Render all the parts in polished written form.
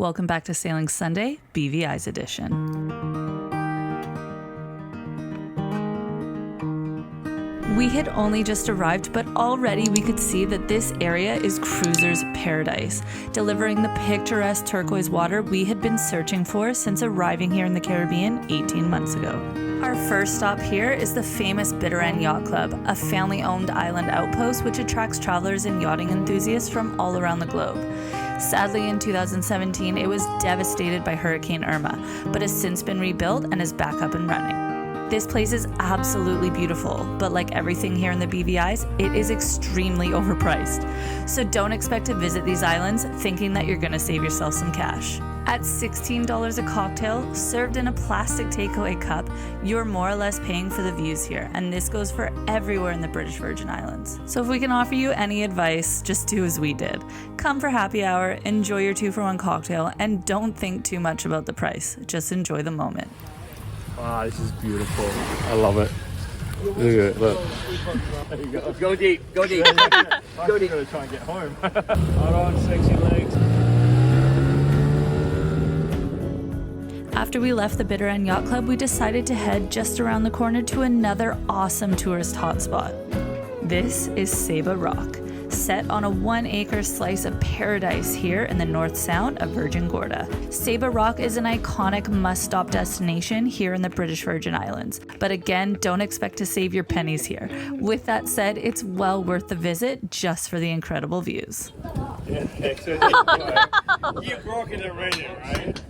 Welcome back to Sailing Sunday, BVI's edition. We had only just arrived, but already we could see that this area is cruiser's paradise, delivering the picturesque turquoise water we had been searching for since arriving here in the Caribbean 18 months ago. Our first stop here is the famous Bitter End Yacht Club, a family-owned island outpost which attracts travelers and yachting enthusiasts from all around the globe. Sadly, in 2017, it was devastated by Hurricane Irma, but has since been rebuilt and is back up and running. This place is absolutely beautiful, but like everything here in the BVIs, it is extremely overpriced. So don't expect to visit these islands thinking that you're gonna save yourself some cash. At $16 a cocktail, served in a plastic takeaway cup, you're more or less paying for the views here, and this goes for everywhere in the British Virgin Islands. So if we can offer you any advice, just do as we did. Come for happy hour, enjoy your 2-for-1 cocktail, and don't think too much about the price. Just enjoy the moment. Wow, this is beautiful. I love it. Look at it, look. There you go. Go deep, go deep. I'm just gonna try and get home. Hold on, sexy legs. After we left the Bitter End Yacht Club, we decided to head just around the corner to another awesome tourist hotspot. This is Saba Rock, set on a 1-acre slice of paradise here in the North Sound of Virgin Gorda. Saba Rock is an iconic must-stop destination here in the British Virgin Islands, but again, don't expect to save your pennies here. With that said, it's well worth the visit just for the incredible views. Yeah, excellent. You broke it already, right?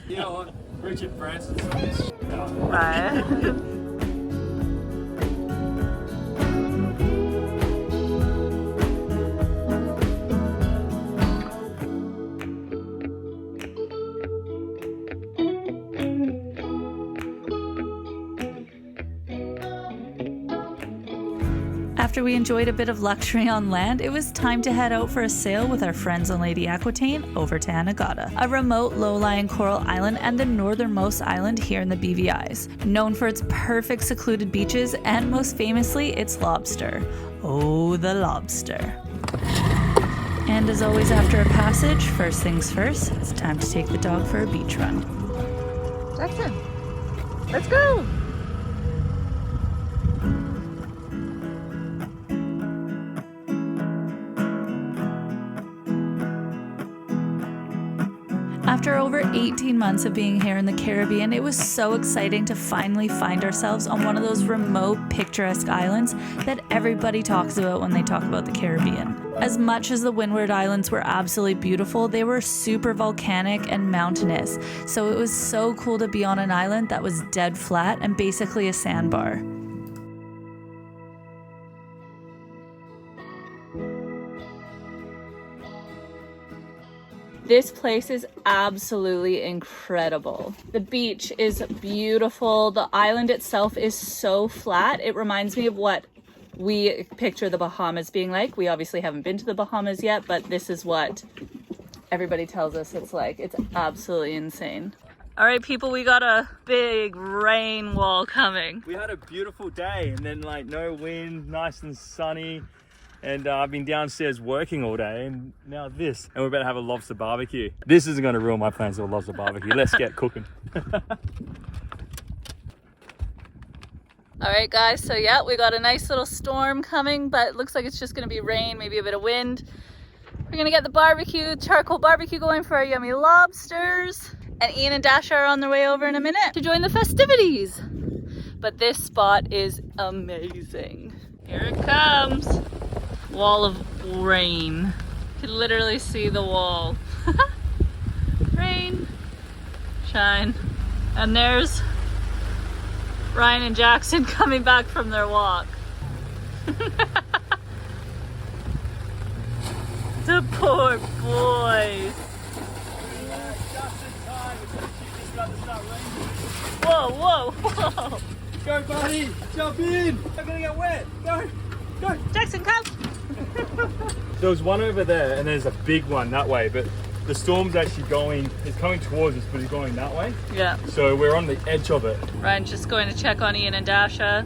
You know what? Richard Francis. Right. After we enjoyed a bit of luxury on land, it was time to head out for a sail with our friends on Lady Aquitaine over to Anegada, a remote low-lying coral island and the northernmost island here in the BVIs, known for its perfect secluded beaches and most famously its lobster. Oh, the lobster. And as always after a passage, first things first, it's time to take the dog for a beach run. Jackson, let's go! After over 18 months of being here in the Caribbean, it was so exciting to finally find ourselves on one of those remote, picturesque islands that everybody talks about when they talk about the Caribbean. As much as the Windward Islands were absolutely beautiful, they were super volcanic and mountainous, so it was so cool to be on an island that was dead flat and basically a sandbar. This place is absolutely incredible. The beach is beautiful. The island itself is so flat. It reminds me of what we picture the Bahamas being like. We obviously haven't been to the Bahamas yet, but this is what everybody tells us it's like. It's absolutely insane. All right, people, we got a big rain wall coming. We had a beautiful day and then like no wind, nice and sunny. And I've been downstairs working all day and now this. And we're about to have a lobster barbecue. This isn't going to ruin my plans for a lobster barbecue. Let's get cooking. All right, guys, so yeah, we got a nice little storm coming, but it looks like it's just going to be rain, maybe a bit of wind. We're going to get the barbecue, charcoal barbecue going for our yummy lobsters. And Ian and Dasha are on their way over in a minute to join the festivities. But this spot is amazing. Here it comes. Wall of rain. You can literally see the wall. Rain, shine. And there's Ryan and Jackson coming back from their walk. The poor boys. Whoa, whoa, whoa. Go, buddy. Jump in. I'm going to get wet. Go. Go. Jackson, come. There was one over there and there's a big one that way, but the storm's actually it's coming towards us, but it's going that way. Yeah. So we're on the edge of it. Ryan's just going to check on Ian and Dasha.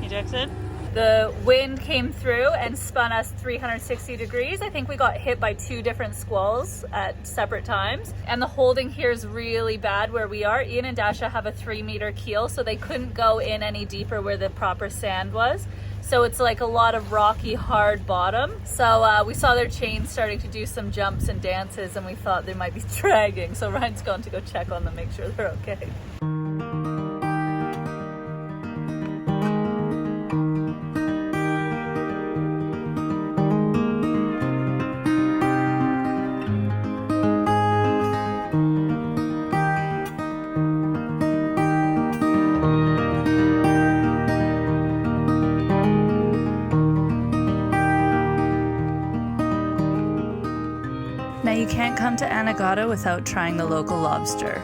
Hey, Jackson. The wind came through and spun us 360 degrees. I think we got hit by 2 different squalls at separate times. And the holding here is really bad where we are. Ian and Dasha have a 3-meter keel, so they couldn't go in any deeper where the proper sand was. So it's like a lot of rocky, hard bottom. So we saw their chains starting to do some jumps and dances, and we thought they might be dragging. So Ryan's gone to go check on them, make sure they're okay. Now you can't come to Anegada without trying the local lobster.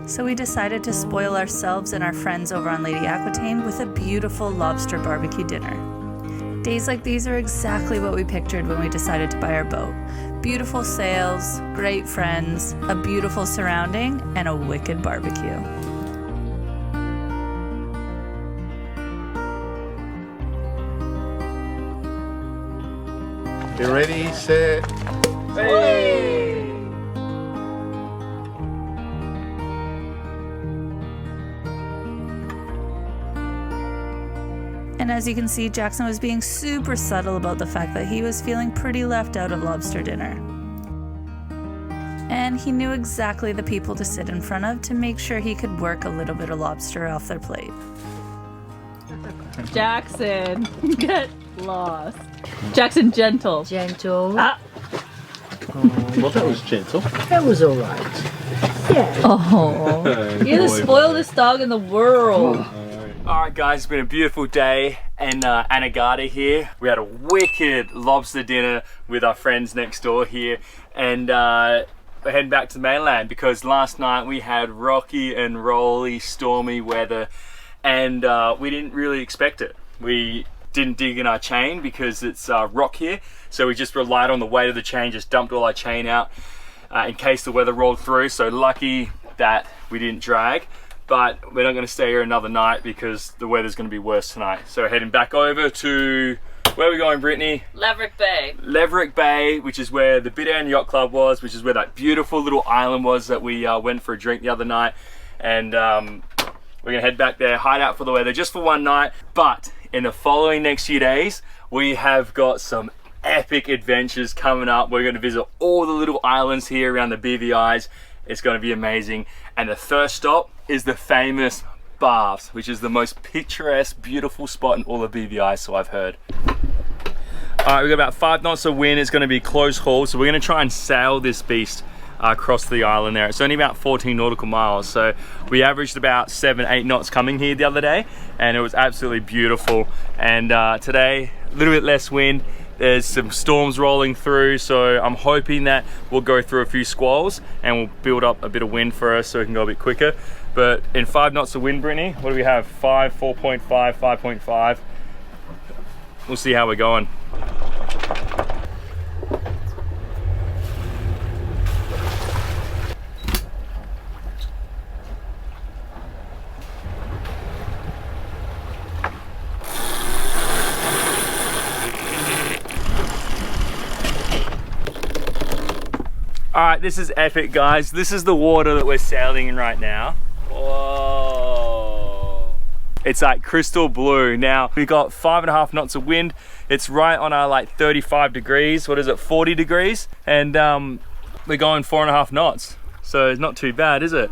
So we decided to spoil ourselves and our friends over on Lady Aquitaine with a beautiful lobster barbecue dinner. Days like these are exactly what we pictured when we decided to buy our boat. Beautiful sails, great friends, a beautiful surrounding, and a wicked barbecue. You ready, set? Hey! And as you can see, Jackson was being super subtle about the fact that he was feeling pretty left out of lobster dinner. And he knew exactly the people to sit in front of to make sure he could work a little bit of lobster off their plate. Jackson, get lost. Jackson, gentle. Gentle. Ah. Well, that was gentle. That was all right. Yeah. Oh, you're the spoilest dog in the world. Alright guys, it's been a beautiful day in Anegada here. We had a wicked lobster dinner with our friends next door here, and we're heading back to the mainland because last night we had rocky and rolly stormy weather, and we didn't really expect it. We didn't dig in our chain because it's rock here, so we just relied on the weight of the chain, just dumped all our chain out in case the weather rolled through. So lucky that we didn't drag, but we're not going to stay here another night because the weather's going to be worse tonight. So we're heading back over to, where are we going, Brittany? Leverick Bay. Leverick Bay, which is where the Bidan Yacht Club was, which is where that beautiful little island was that we went for a drink the other night. And we're going to head back there, hide out for the weather just for one night. But in the following next few days, we have got some epic adventures coming up. We're going to visit all the little islands here around the BVIs. It's going to be amazing. And the first stop is the famous Baths, which is the most picturesque, beautiful spot in all of BVI, so I've heard. All right, we've got about 5 knots of wind. It's going to be close haul, so we're going to try and sail this beast across the island there. It's only about 14 nautical miles, so we averaged about 7-8 knots coming here the other day, and it was absolutely beautiful. And today, a little bit less wind. There's some storms rolling through, so I'm hoping that we'll go through a few squalls and we'll build up a bit of wind for us so we can go a bit quicker. But in 5 knots of wind, Brittany, what do we have? 5, 4.5, 5.5. We'll see how we're going. All right, this is epic, guys. This is the water that we're sailing in right now. Whoa. It's like crystal blue. Now, we got 5.5 knots of wind. It's right on our like 35 degrees. What is it, 40 degrees? And we're going 4.5 knots. So it's not too bad, is it?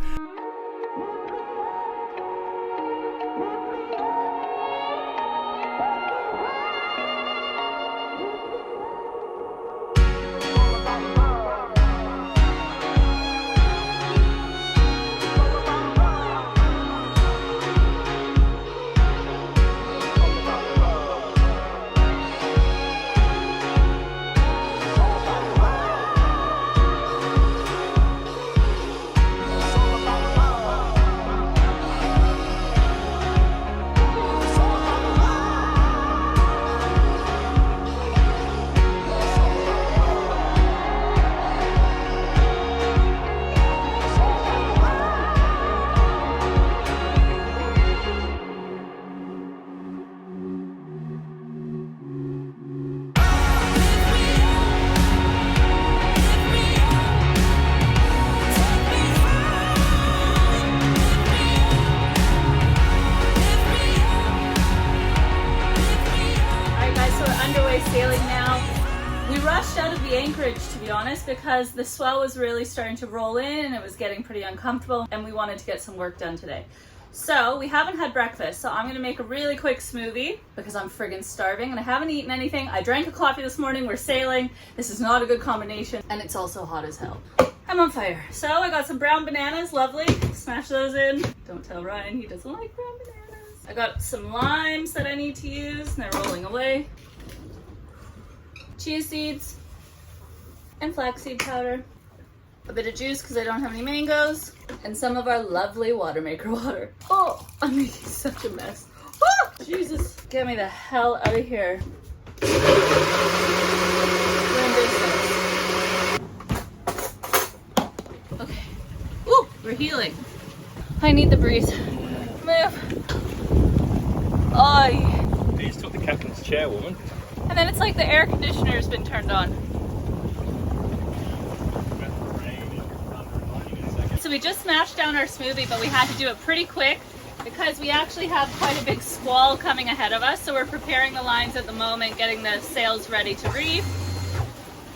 anchorage, to be honest, because the swell was really starting to roll in and it was getting pretty uncomfortable and we wanted to get some work done today. So we haven't had breakfast, so I'm gonna make a really quick smoothie because I'm friggin' starving and I haven't eaten anything. I drank a coffee this morning, we're sailing. This is not a good combination and it's also hot as hell. I'm on fire. So I got some brown bananas, lovely. Smash those in. Don't tell Ryan, he doesn't like brown bananas. I got some limes that I need to use and they're rolling away. Chia seeds and flaxseed powder. A bit of juice because I don't have any mangoes, and some of our lovely water maker water. Oh, I'm making such a mess. Oh, Jesus. Get me the hell out of here. Okay. Ooh, we're healing. I need the breeze. Move. Oh, yeah. You just took the captain's chair, woman. And then it's like the air conditioner's been turned on. So we just smashed down our smoothie, but we had to do it pretty quick because we actually have quite a big squall coming ahead of us. So we're preparing the lines at the moment, getting the sails ready to reef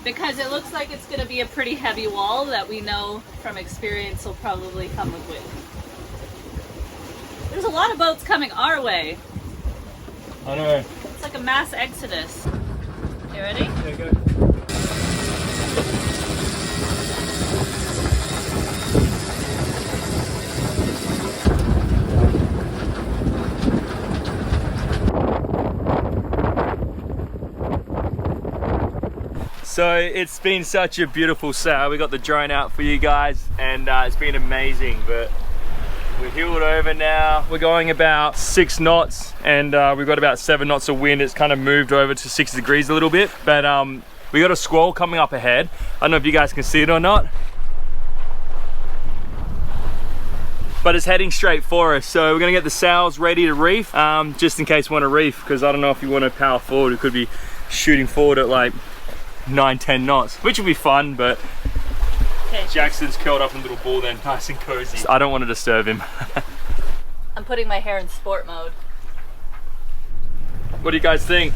because it looks like it's going to be a pretty heavy wall that we know from experience will probably come with wind. There's a lot of boats coming our way. I know. It's like a mass exodus. You ready? Yeah, go. So it's been such a beautiful sail. We got the drone out for you guys and it's been amazing, but we're heeled over now. We're going about 6 knots and we've got about 7 knots of wind. It's kind of moved over to 6 degrees a little bit, but we got a squall coming up ahead. I don't know if you guys can see it or not, but it's heading straight for us. So we're gonna get the sails ready to reef, just in case we want to reef, because I don't know if you want to power forward. It could be shooting forward at like 9-10 knots, which will be fun, but okay. Jackson's curled up in a little ball then, nice and cozy. I don't want to disturb him. I'm putting my hair in sport mode. What do you guys think?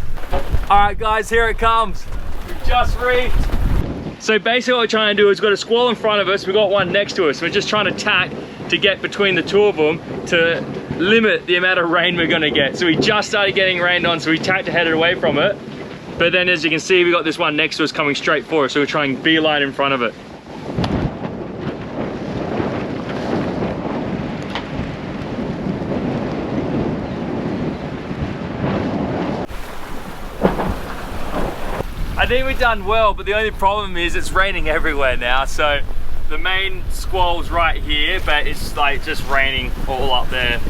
All right guys, here it comes. We've just reefed. So basically what we're trying to do is we've got a squall in front of us, we've got one next to us. We're just trying to tack to get between the two of them to limit the amount of rain we're gonna get. So we just started getting rained on, so we tacked to head away from it. But then as you can see, we got this one next to us coming straight for us, so we're trying beeline in front of it. I think we've done well, but the only problem is it's raining everywhere now. So the main squall's right here, but it's like just raining all up there.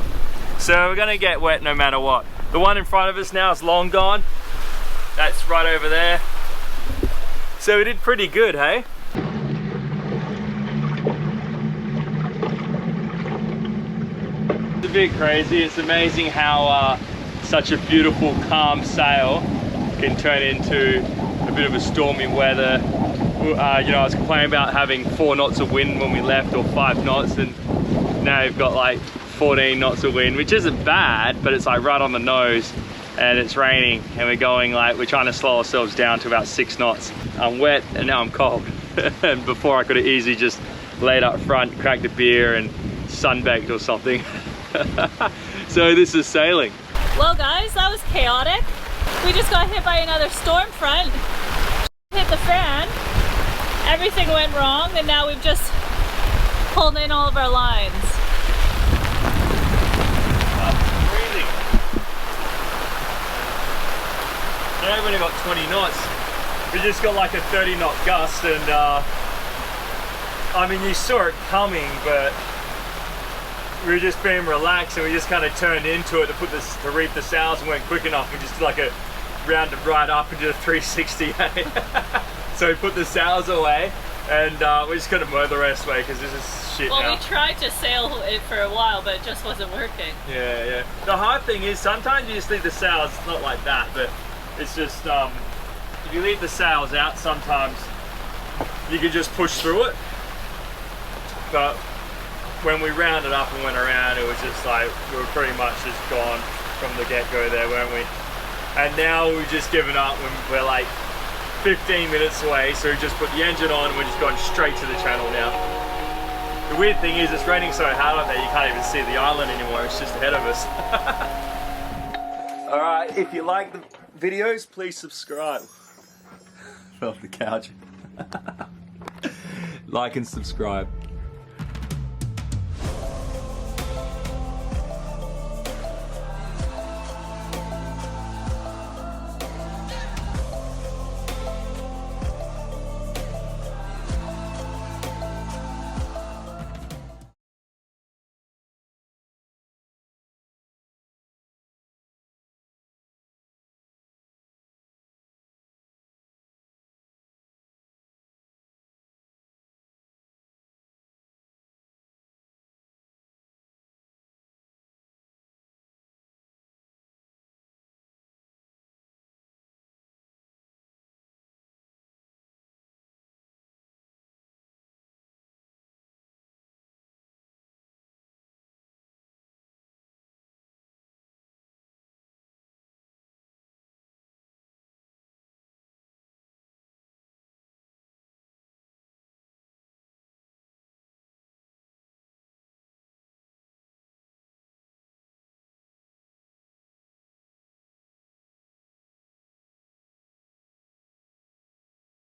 So we're gonna get wet no matter what. The one in front of us now is long gone. That's right over there. So we did pretty good, hey? It's a bit crazy. It's amazing how such a beautiful, calm sail can turn into a bit of a stormy weather. You know, I was complaining about having 4 knots of wind when we left, or 5 knots, and now you've got like 14 knots of wind, which isn't bad, but it's like right on the nose. And it's raining and we're going like, we're trying to slow ourselves down to about 6 knots. I'm wet and now I'm cold. And before I could have easily just laid up front, cracked a beer and sunbaked or something. So this is sailing. Well guys, that was chaotic. We just got hit by another storm front. Hit the fan. Everything went wrong and now we've just pulled in all of our lines. Now we've only got 20 knots. We just got like a 30 knot gust and I mean you saw it coming, but we were just being relaxed and we just kind of turned into it to reef the sails and weren't quick enough. We just did like a rounded right up and did a 360. So we put the sails away and we're just gonna mow the rest away because this is shit now. Well, we tried to sail it for a while, but it just wasn't working. Yeah, yeah. The hard thing is sometimes you just leave the sails, not like that, but it's just, if you leave the sails out, sometimes you can just push through it. But when we rounded up and went around, it was just like, we were pretty much just gone from the get-go there, weren't we? And now we've just given up when we're like 15 minutes away, so we just put the engine on and we're just going straight to the channel now. The weird thing is it's raining so hard up there you can't even see the island anymore, it's just ahead of us. Alright, if you like the videos, please subscribe. Fell off the couch. Like and subscribe.